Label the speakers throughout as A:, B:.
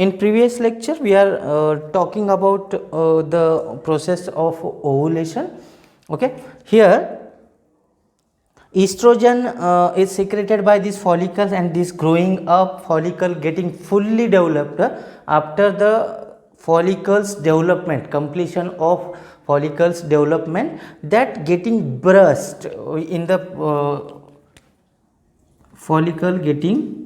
A: In previous lecture we are talking about the process of ovulation. Okay, here estrogen is secreted by these follicles, and this growing up follicle getting fully developed after the follicles development, completion of follicles development, that getting burst in the follicle getting,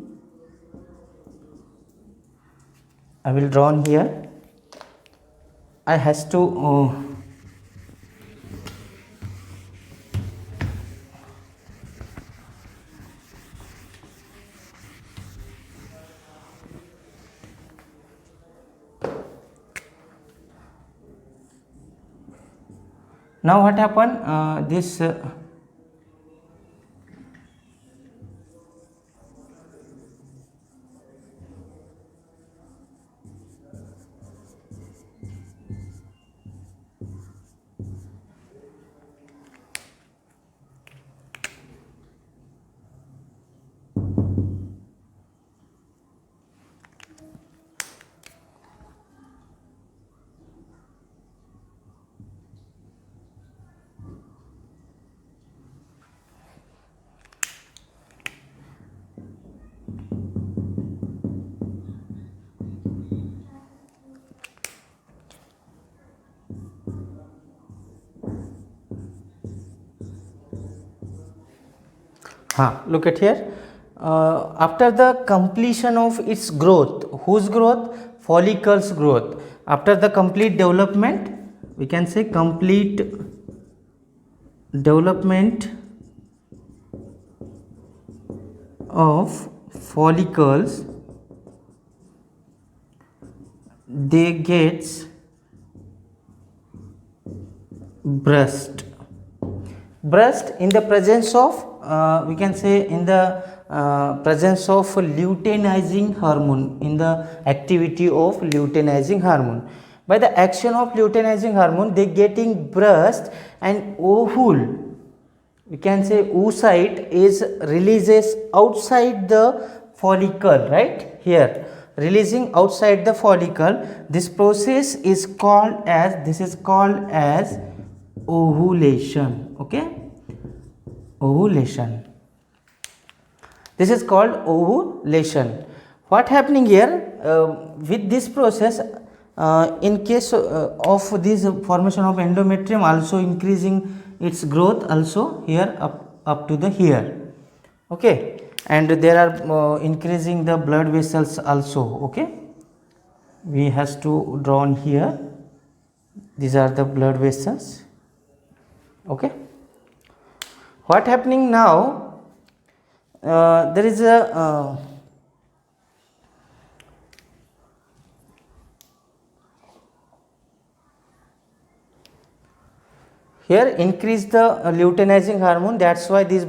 A: I will draw on here. I has to now what happened, this look at here. After the completion of its growth, whose growth? Follicles growth. After the complete development, we can say complete development of follicles, they gets burst in the presence of we can say in the presence of luteinizing hormone, in the activity of luteinizing hormone. By the action of luteinizing hormone, they getting burst, and ovule, we can say oocyte, is releases outside the follicle, right here, releasing outside the follicle. This process is called as ovulation. Okay, ovulation, this is called ovulation. What happening here with this process, in case of this formation of endometrium, also increasing its growth also here up to the here. Okay, and there are increasing the blood vessels also. Okay, we has to draw on here, these are the blood vessels. Okay, what happening now, there is a here increase the luteinizing hormone, that's why these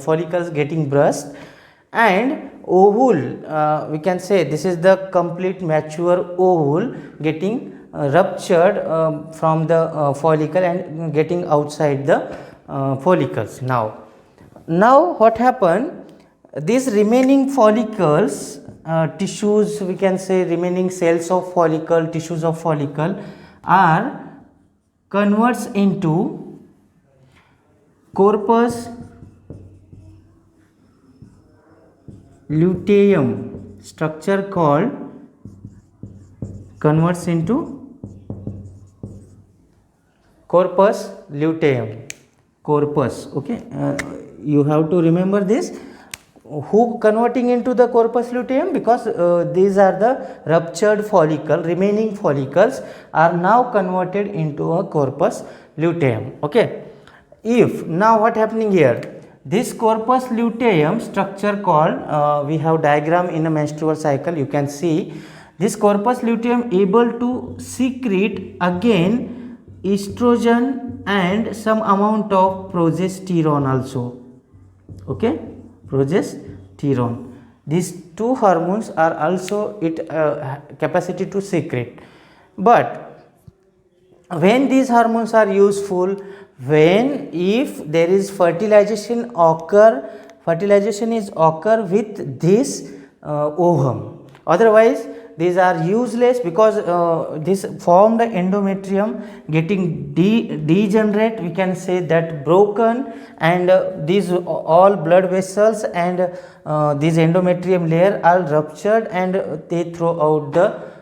A: follicles getting burst, and ovule, we can say this is the complete mature ovule getting ruptured from the follicle and getting outside the follicles. Now what happened, these remaining follicles, tissues, we can say remaining cells of follicle, tissues of follicle are converts into corpus luteum, structure called converts into corpus luteum, corpus. Okay, you have to remember this, who converting into the corpus luteum, because these are the ruptured follicle, remaining follicles are now converted into a corpus luteum. Okay, if now what happening here, this corpus luteum structure called, we have diagram in a menstrual cycle, you can see this corpus luteum able to secrete again estrogen and some amount of progesterone also. Okay, progesterone, these two hormones are also it capacity to secrete. But when these hormones are useful, when if there is fertilization is occur with this ovum, otherwise these are useless because this formed endometrium getting degenerate, we can say that broken, and these all blood vessels and these endometrium layer are ruptured and they throw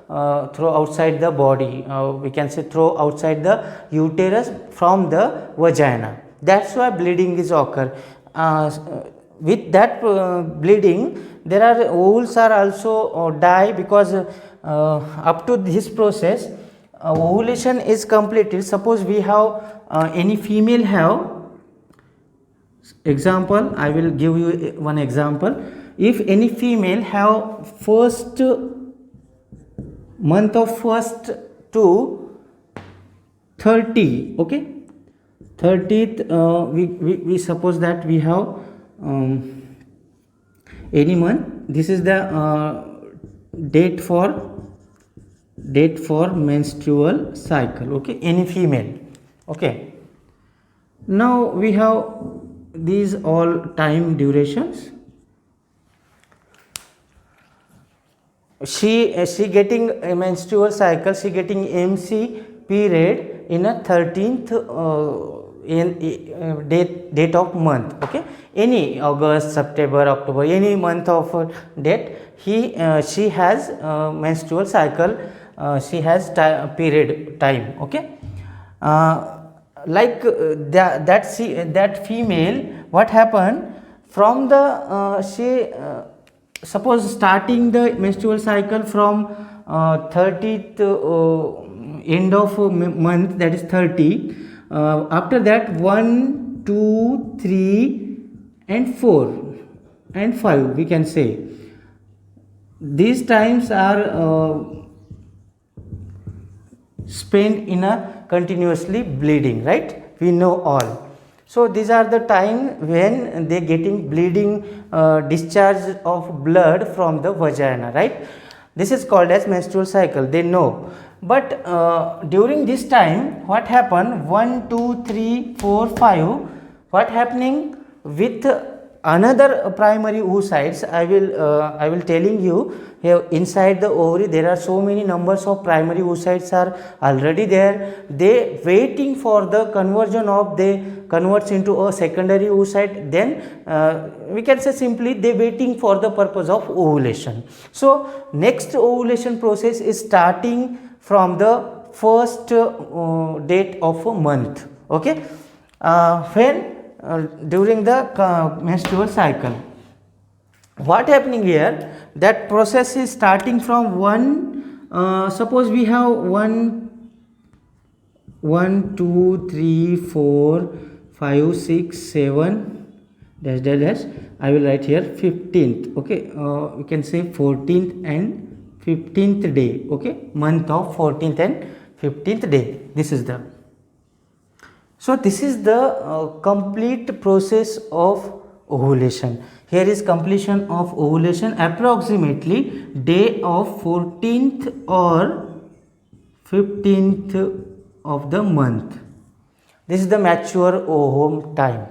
A: outside the body, we can say throw outside the uterus from the vagina. That's why bleeding is occur. With that bleeding, there are ovules are also die, because up to this process ovulation is completed. Suppose we have any female have, example, I will give you one example. If any female have first month of first to 30, okay, 30th, we suppose that we have any month, this is the date for menstrual cycle, okay, any female, okay. Now we have these all time durations. She getting a menstrual cycle, she getting MC period in a 13th date of month, okay, any August, September, October, any month of date, she has menstrual cycle, she has period time, okay. Like that female, what happened from the suppose starting the menstrual cycle from 30th end of month, that is 30, after that 1, 2, 3 and 4 and 5, we can say these times are spent in a continuously bleeding, right, we know all. So these are the time when they getting bleeding, discharge of blood from the vagina, right. This is called as menstrual cycle, they know. But during this time, what happen, 1, 2, 3, 4, 5, what happening with another primary oocytes, I will telling you here. Inside the ovary there are so many numbers of primary oocytes are already there, they waiting for the conversion of, they converts into a secondary oocyte, then we can say simply they waiting for the purpose of ovulation. So next ovulation process is starting from the first date of a month, okay, when during the menstrual cycle. What happening here, that process is starting from 1, suppose we have 1, 2, 3, 4, 5, 6, 7 dash dash dash, I will write here 15th, okay, we can say 14th and 15th day, okay, month of 14th and 15th day, this is the. So this is the complete process of ovulation. Here is completion of ovulation, approximately day of 14th or 15th of the month. This is the mature ovum time.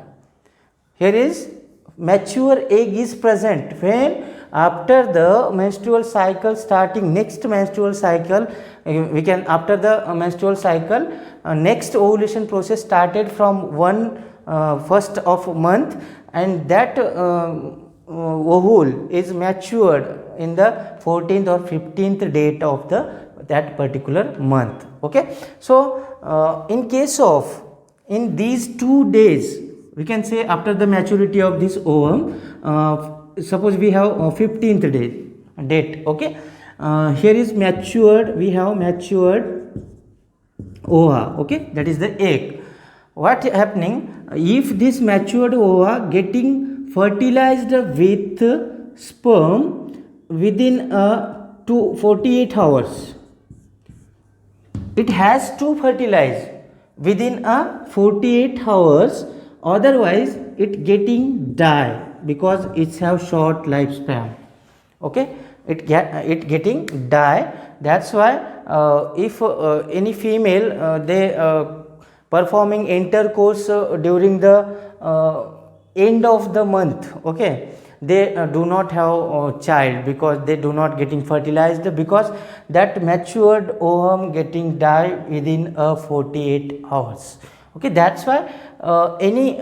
A: Here is mature egg is present when after the menstrual cycle starting, next menstrual cycle, we can after the menstrual cycle, next ovulation process started from 1st of month, and that ovule is matured in the 14th or 15th date of that particular month, okay. So in case of, in these 2 days, we can say after the maturity of this ovum, suppose we have 15th date, okay, here is matured, we have matured ova, okay, that is the egg. What happening, if this matured ova getting fertilized with sperm within 48 hours, it has to fertilize within 48 hours, otherwise it getting die, because it's have short lifespan, okay, it getting die. That's why if any female they performing intercourse during the end of the month, okay, they do not have child, because they do not getting fertilized, because that matured ovum getting die within 48 hours. Okay, that's why any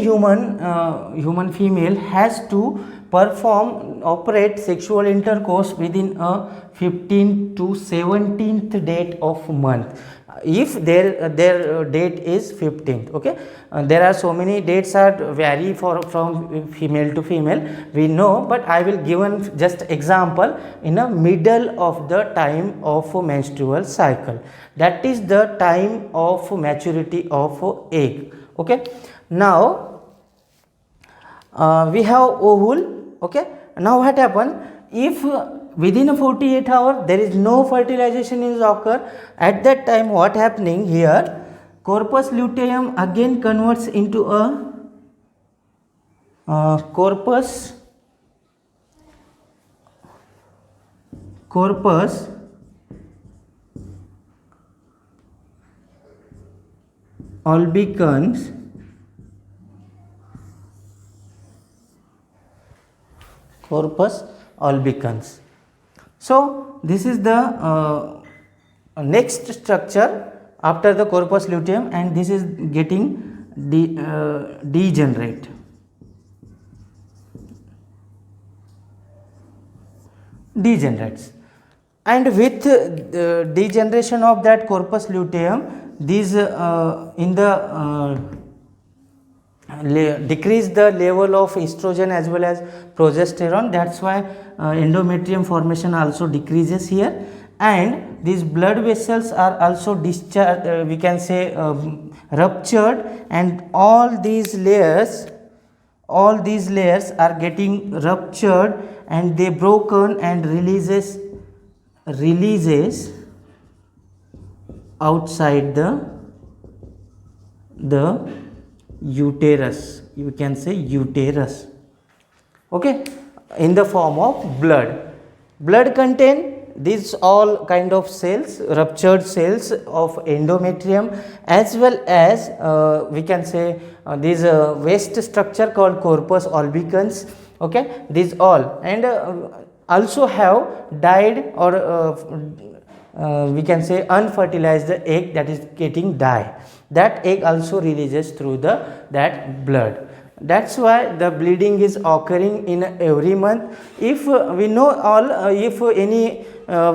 A: human female has to operate sexual intercourse within a 15th to 17th date of month, if their date is 15th. Okay, there are so many dates are vary from female to female, we know, but I will give just example in a middle of the time of menstrual cycle, that is the time of maturity of egg. Okay, now we have ovule. Okay, now what happen if within a 48 hours there is no fertilization is occur, at that time what happening here, corpus luteum again converts into a corpus albicans So this is the next structure after the corpus luteum, and this is getting degenerates. And with degeneration of that corpus luteum, these in the decrease the level of estrogen as well as progesterone, that's why endometrium formation also decreases here, and these blood vessels are also discharged, we can say ruptured, and all these layers are getting ruptured, and they broken and releases outside the uterus, you can say uterus. Okay, in the form of blood contain these all kind of cells, ruptured cells of endometrium, as well as we can say this waste structure called corpus albicans. Okay, these all, and also have died or we can say unfertilized egg that is getting die, that egg also releases through that blood. That's why the bleeding is occurring in every month. If we know all, if any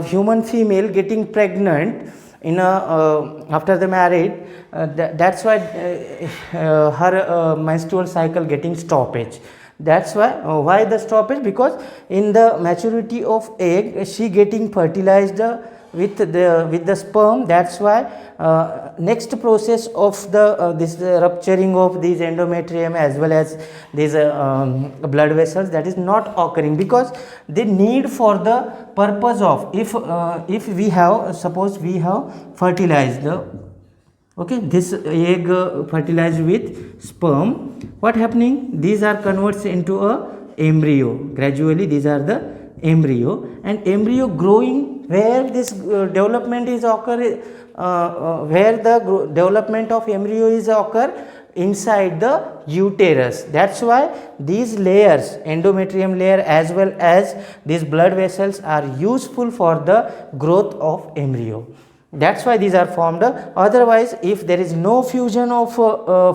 A: human female getting pregnant in after the marriage, that's why her menstrual cycle getting stoppage. That's why the stoppage, because in the maturity of egg she getting fertilized with the sperm. That's why next process of the this rupturing of these endometrium as well as these blood vessels, that is not occurring, because they need for the purpose of, if we have, suppose we have fertilized okay, this egg fertilized with sperm, what happening, these are converts into a embryo. Gradually these are the embryo, and embryo growing where this development is occur, where the development of embryo is occur inside the uterus. That's why these layers, endometrium layer as well as these blood vessels, are useful for the growth of embryo. That's why these are formed. Otherwise, if there is no fusion of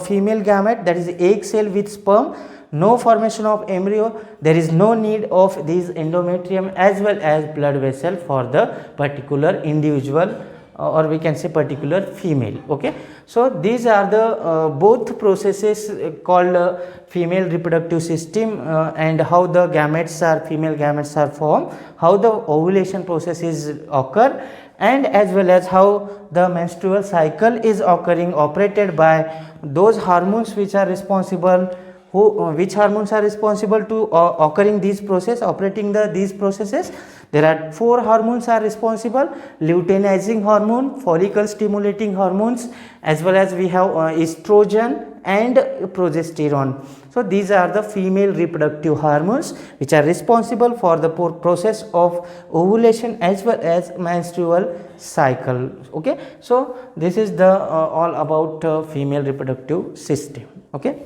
A: female gamete, that is egg cell with sperm, no formation of embryo, there is no need of these endometrium as well as blood vessel for the particular individual or we can say particular female. Okay, so these are the both processes called female reproductive system, and how the gametes are, female gametes are formed, how the ovulation process is occur, and as well as how the menstrual cycle is occurring, operated by those hormones which are responsible, which hormones are responsible to occurring these process, operating these processes. There are 4 hormones are responsible: luteinizing hormone, follicle stimulating hormones, as well as we have estrogen and progesterone. So these are the female reproductive hormones which are responsible for the process of ovulation as well as menstrual cycle. Okay, so this is the all about female reproductive system. Okay,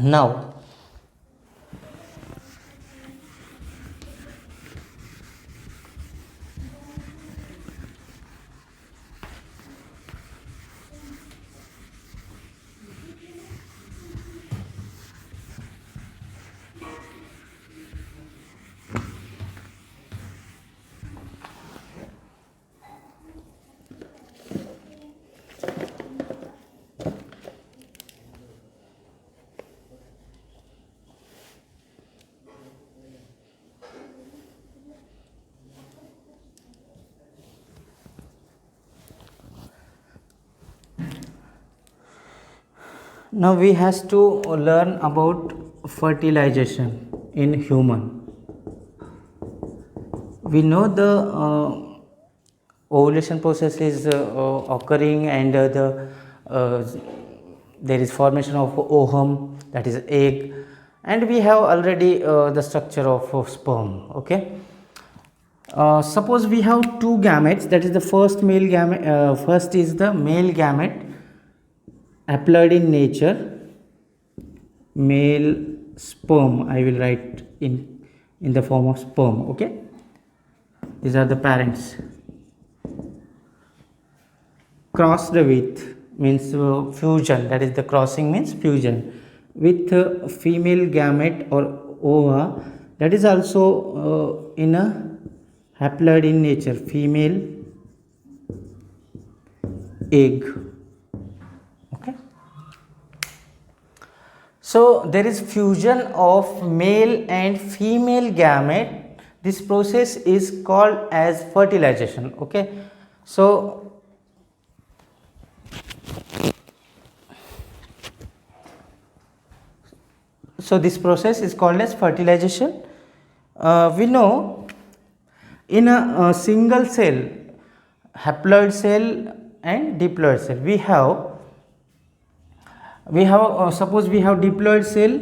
A: now Now we has to learn about fertilization in human. We know the ovulation process is occurring, and there is formation of ovum, that is egg, and we have already the structure of sperm. Okay. Suppose we have two gametes, that is the first male gamete, first is the male gamete haploid in nature, male sperm, I will write in the form of sperm. Okay, these are the parents. Crossed with means fusion, that is the crossing means fusion with female gamete or ova, that is also in a haploid in nature, female egg. Okay, so there is fusion of male and female gamete. This process is called as fertilization. Okay, so this process is called as fertilization. We know in a single cell, haploid cell and diploid cell, we have suppose we have diploid cell.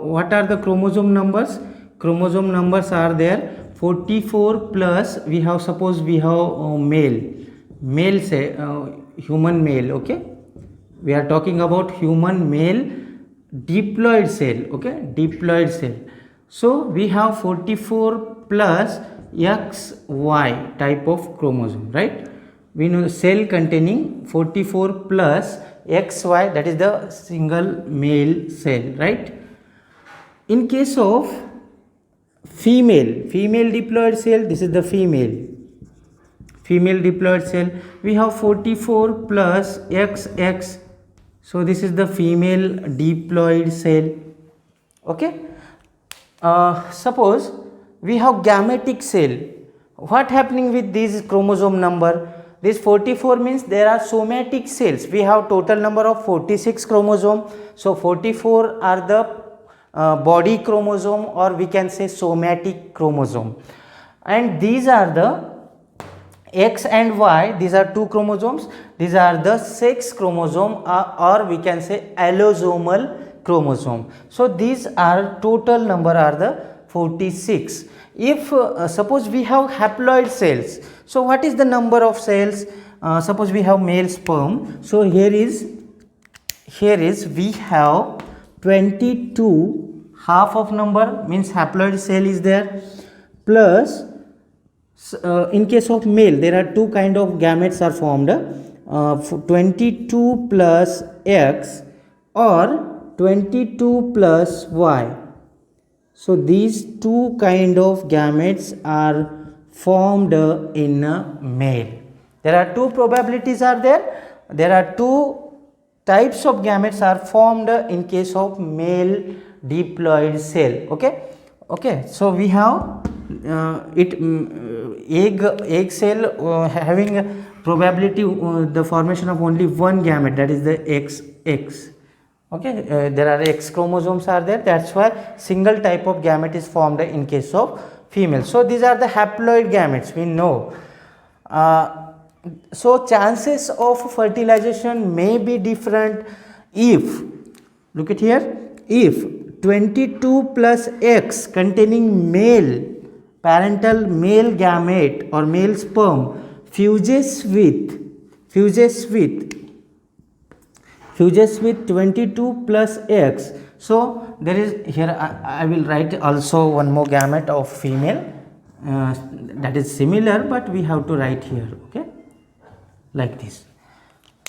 A: What are the chromosome numbers? Chromosome numbers are there 44 plus, we have, suppose we have male say human male. Okay, we are talking about human male diploid cell. Okay, diploid cell. So we have 44 plus XY type of chromosome, right? We know cell containing 44 plus XY, that is the single male cell, right? In case of female diploid cell, this is the female diploid cell, we have 44 plus XX, so this is the female diploid cell. Okay, suppose we have gametic cell. What happening with this chromosome number? This 44 means there are somatic cells. We have total number of 46 chromosome. So 44 are the body chromosome, or we can say somatic chromosome, and these are the X and Y. These are two chromosomes. These are the sex chromosome, or we can say allosomal chromosome. So these are total number are the 46. If suppose we have haploid cells, so what is the number of cells? Suppose we have male sperm, so here is we have 22, half of number means haploid cell is there, plus in case of male there are two kind of gametes are formed, 22 plus X or 22 plus Y. So these two kind of gametes are formed in a male. There are two probabilities are there. There are two types of gametes are formed in case of male diploid cell. Okay, so we have egg cell having probability the formation of only one gamete, that is the XX. Okay, there are X chromosomes are there, that's why single type of gamete is formed in case of female. So these are the haploid gametes, we know. So chances of fertilization may be different if, look at here, if 22 plus X containing male parental male gamete or male sperm fuses with 22 plus X. So there is here I will write also one more gamete of female that is similar, but we have to write here. Okay, like this.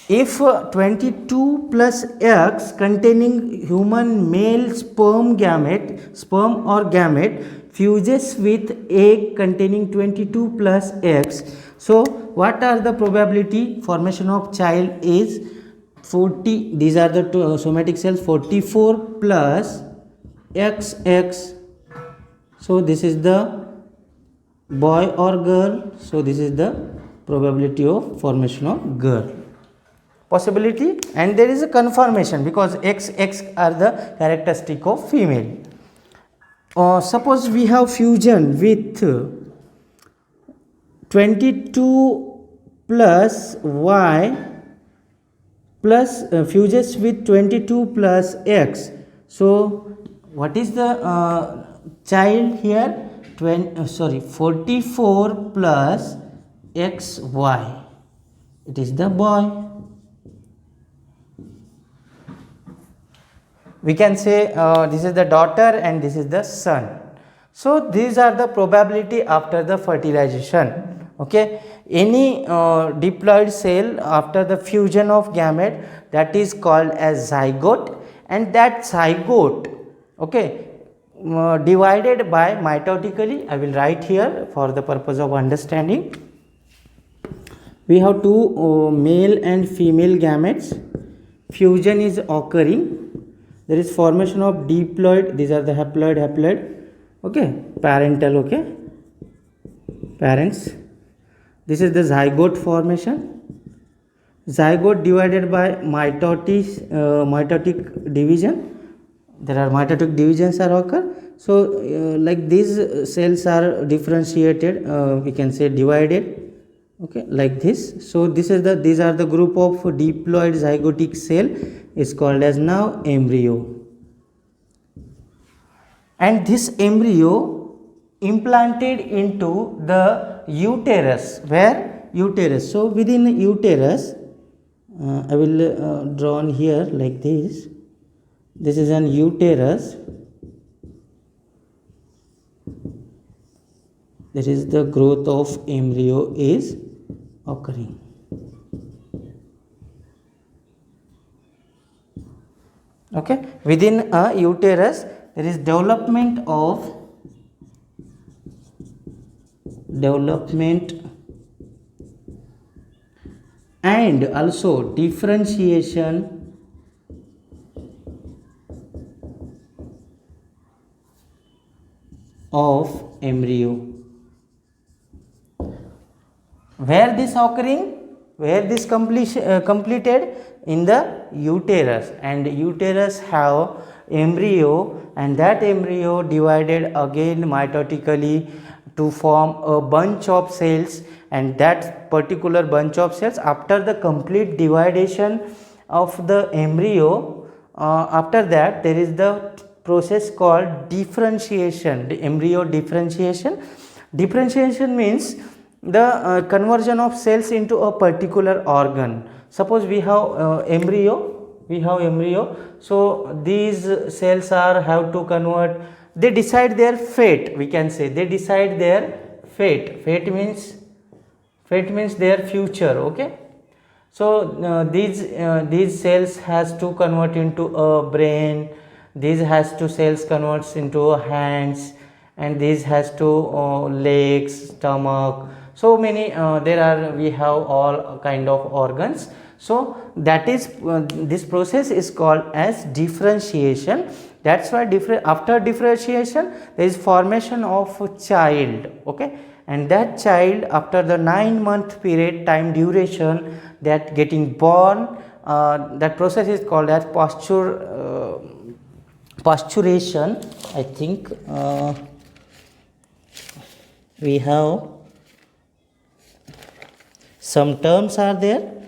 A: If 22 plus X containing human male sperm or gamete fuses with egg containing 22 plus X, so what are the probability formation of child is 40, these are the two somatic cells, 44 plus XX, so this is the boy or girl, so this is the probability of formation of girl. possibility, and there is a conformation because X are the characteristic of female. Suppose we have fusion with 22 plus Y plus fuses with 22 plus X. So what is the child here? 44 plus XY. It is the boy. We can say this is the daughter and this is the son. So these are the probability after the fertilization. Okay, any diploid cell after the fusion of gamete, that is called as zygote, and that zygote, okay, divided by mitotically. I will write here for the purpose of understanding. We have two male and female gametes. Fusion is occurring. There is formation of diploid. These are the haploid, okay, parental, okay, parents. This is the zygote formation. Zygote divided by mitotic division. There are mitotic divisions are occur. So like these cells are differentiated, we can say divided, okay, like this. So these are the group of diploid zygotic cell is called as now embryo. And this embryo implanted into the uterus. Where? Uterus. So within uterus, I will draw here like this. This is an uterus. This is the growth of embryo is occurring. Okay, within a uterus there is development and also differentiation of embryo. Where this occurring? Where this completed? In the uterus, and uterus have embryo, and that embryo divided again mitotically to form a bunch of cells, and that particular bunch of cells, after the complete dividation of the embryo, after that there is the process called differentiation, the embryo differentiation. Differentiation means the conversion of cells into a particular organ. Suppose we have embryo, so these cells have to convert, they decide their fate, we can say, they decide their fate. Fate means their future, okay. So these cells has to convert into a brain, these has to cells converts into hands, and these has to legs, stomach. So many we have all kind of organs. So that is this process is called as differentiation. That's why after differentiation there is formation of a child, okay, and that child after the 9-month period time duration that getting born, that process is called as posturation. I think we have some terms are there.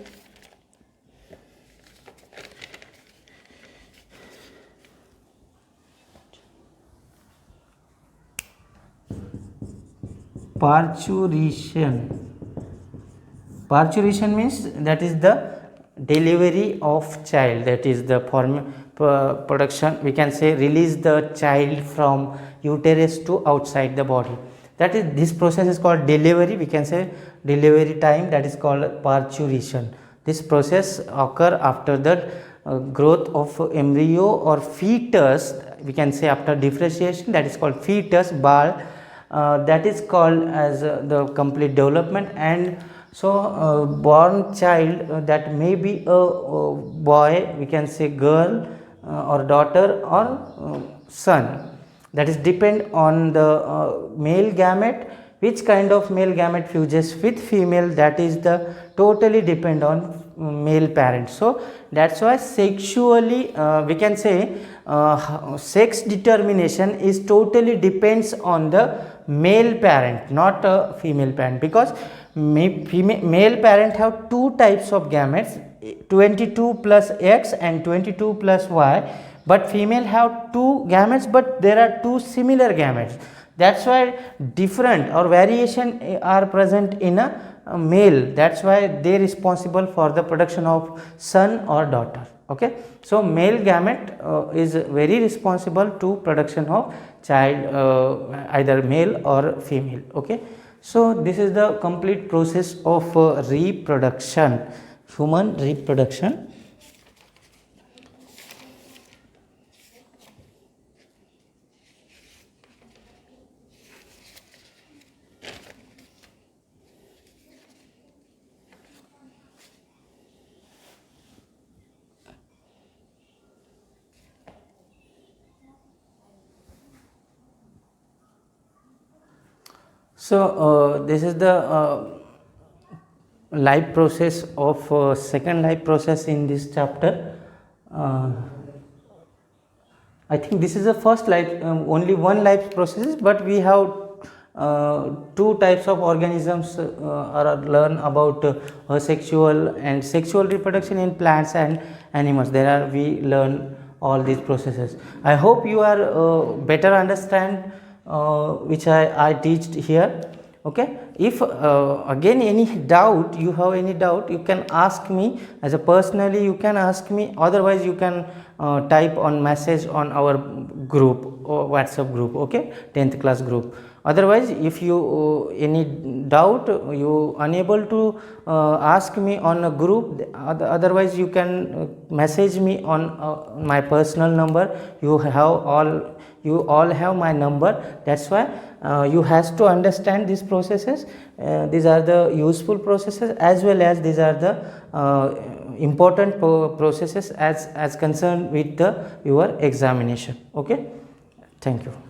A: Parturition means that is the delivery of child, that is the production, we can say release the child from uterus to outside the body. That is, this process is called delivery, we can say delivery time, that is called parturition. This process occur after the growth of embryo or fetus, we can say after differentiation, that is called fetus, ball, that is called as the complete development. And so born child, that may be a boy, we can say girl, or daughter, or son. That is depend on the male gamete, which kind of male gamete fuses with female, that is the totally depend on male parent. So that's why sexually we can say sex determination is totally depends on the male parent, not a female parent, because male parent have two types of gametes, 22 plus X and 22 plus Y, but female have two gametes, but there are two similar gametes. That's why different or variation are present in a male. That's why they responsible for the production of son or daughter. Okay, so male gamete is very responsible to production of child, either male or female. Okay, so this is the complete process of reproduction, human reproduction. So this is the life process of second life process in this chapter. I think this is the first life, only one life process, but we have two types of organisms are learn about sexual and sexual reproduction in plants and animals. There are we learn all these processes. I hope you are better understand which I teach here. Okay, if again any doubt, you have any doubt, you can ask me as a personally, you can ask me, otherwise you can type on message on our group or WhatsApp group. Okay, 10th class group. Otherwise, if you any doubt, you unable to ask me on a group, otherwise you can message me on my personal number. You all have my number. That's why you has to understand these processes. These are the useful processes, as well as these are the important processes as concerned with your examination. Okay, thank you.